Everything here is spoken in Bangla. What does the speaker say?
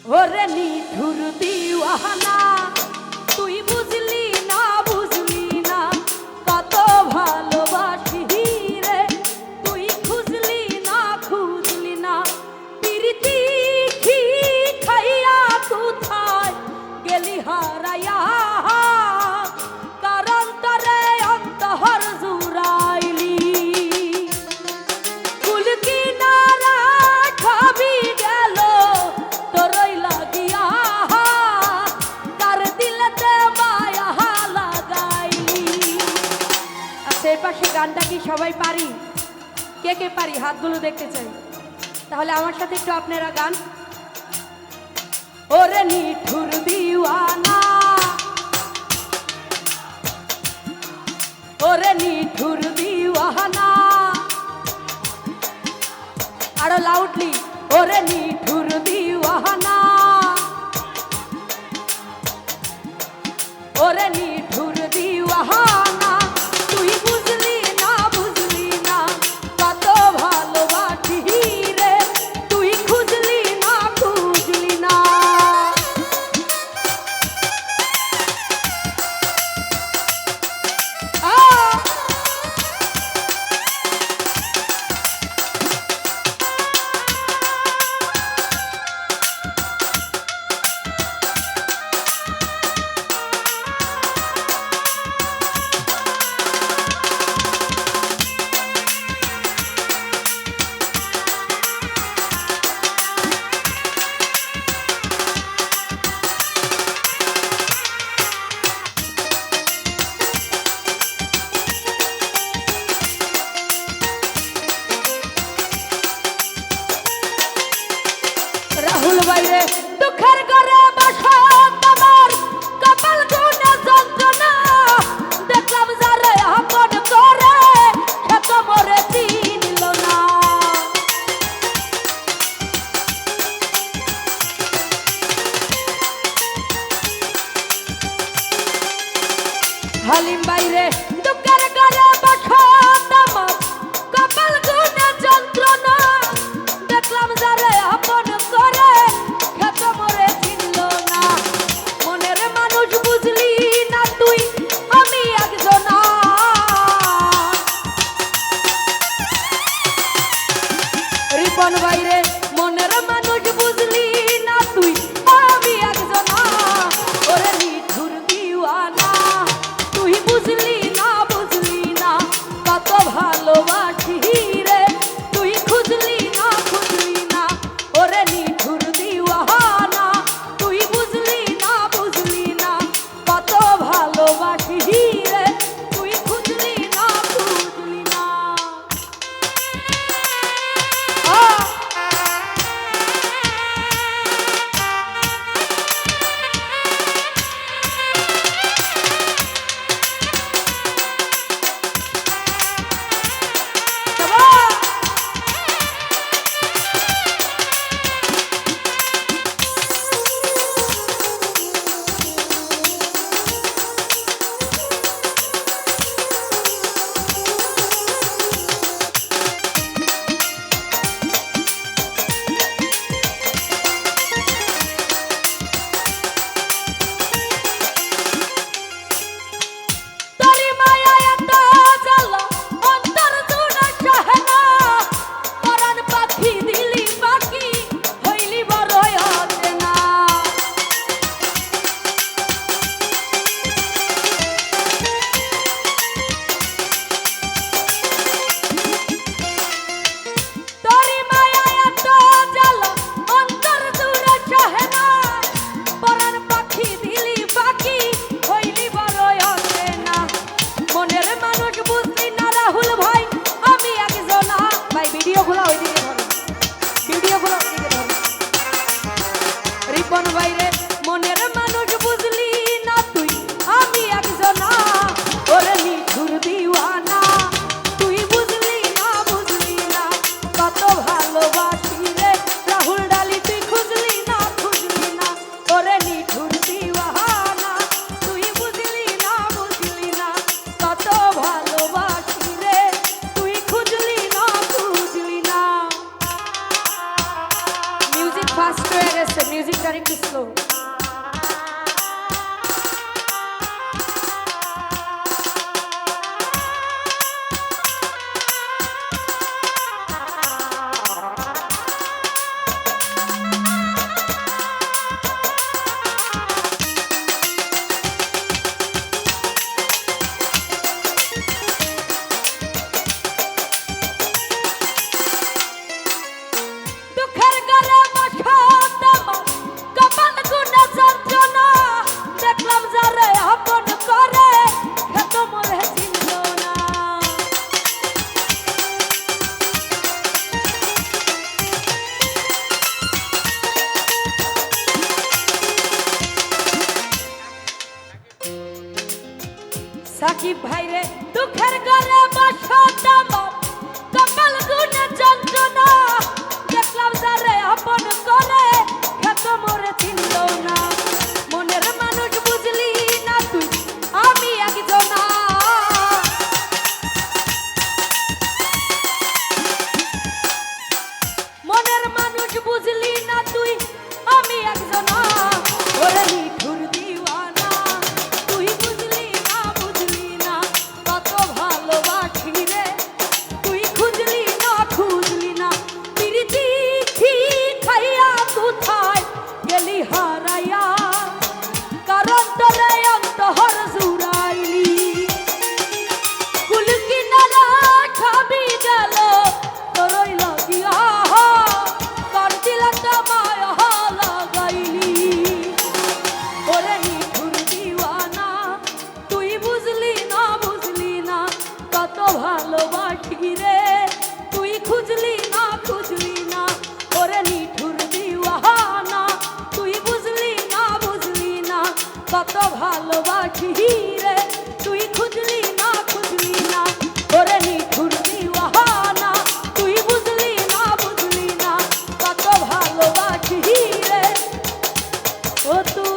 ওরে নিঠুর দিওয়ানা তুই বুঝলি না কত ভালোবাসি রে তুই খুঁজলি না প্রীতি খাইয়া কোথায় গেলি হারাইয়া কারণ তরে অন্তহর জুড়াইলি কুল কিনারা খাবি গেল তোরই লাগিয়া তার দিলেতে মায়া লাগাইলি। আচ্ছা এর পাশে গানটা কি সবাই পারি? কে কে পারি হাতগুলো দেখতে চাই। তাহলে আমার সাথে একটু আপনারা গান। ওরে নিঠুর দিওয়ানা ওরে নিঠুর দিওয়ানা আরো লাউডলি ওরে নিঠুর দিওয়ানা ওরে নিঠুর দিওয়ানা তুই বুঝলি না কত ভালোবাসি রে তুই খুঁজলি না রাহুল বাইরে দুঃখের ঘরে বসা তোমার কপাল গুনে যন্ত্রণা দেখলাম যারে আপন করে সে তো মরে চিনল না। হালিম বাইরে দুঃখের ঘরে বসা তোমার কপাল গুনে যন্ত্রণা দেখলাম যারে আপন করে খেতে মরে চিনল না। মনের মানুষ বুঝলি না তুই আমি একজনা রিপন বাইরে মনের মানুষ বুঝলি না তুই আমি একজনা ওরে নিঠুর দিওয়ানা তুই বুঝলি না কত ভালোবাসি রে তুই খুঁজলি না ওরে নিঠুর দিওয়ানা তুই বুঝলি না কত ভালোবাসি রে তুই খুঁজলি না রিপন বাইরে মনের মানুষ বুঝলি না তুই আমি একজনা ওরে নিঠুর দিওয়ানা তুই বুঝলি না কত ভালোবাসি রে রাহুল ডালি তুই খুঁজলি না ওরে নিঠুর দিওয়ানা তুই বুঝলি না কত ভালোবাসি রে তুই খুঁজলি না মিউজিক ফাস্ট হয়ে গেছে মিউজিকটা একটু স্লো। দুঃখের ঘরে বসা তোমার কপাল গুনে যন্ত্রণা, দেখলাম যারে আপন করে সে তো মরে চিনল না। সাকিব ভাইরে দুঃখের ঘরে বসা তোমার কপাল গুনে যন্ত্রণা, দেখলাম যারে আপন করে সে তো মরে চিনল না। মনের মানুষ বুঝলি না তুই, আমি একজনা। মনের মানুষ বুঝলি না তুই, আমি একজনা। ওরে নিঠুর দিওয়ানা, তুই বুঝলি না বুঝলি না কত ভালোবাসি রে, তুই খুঁজলি না খুঁজলি না। পিরিতি খাইয়া কোথায় গেলি হারাইয়া, কারণ তোরে অন্তহর জুড়াইলি। কুল কিনারা খাবি গেল তোরই লাগিয়া, কার দিলাটা মায়া লাগাইলি। ওরে নিঠুর দিওয়ানা, তুই বুঝলি না বুঝলি না কত ভালোবাসি রে, তুই খুঁজলি না খুঁজলি না। ওরে নিঠুর দিওয়ানা, তুই বুঝলি না বুঝলি না কত ভালোবাসি রে, তুই খুঁজলি না খুঁজলি না। ওরে নিঠুর দিওয়ানা, তুই বুঝলি না বুঝলি না কত ভালোবাসি রে, ও তুই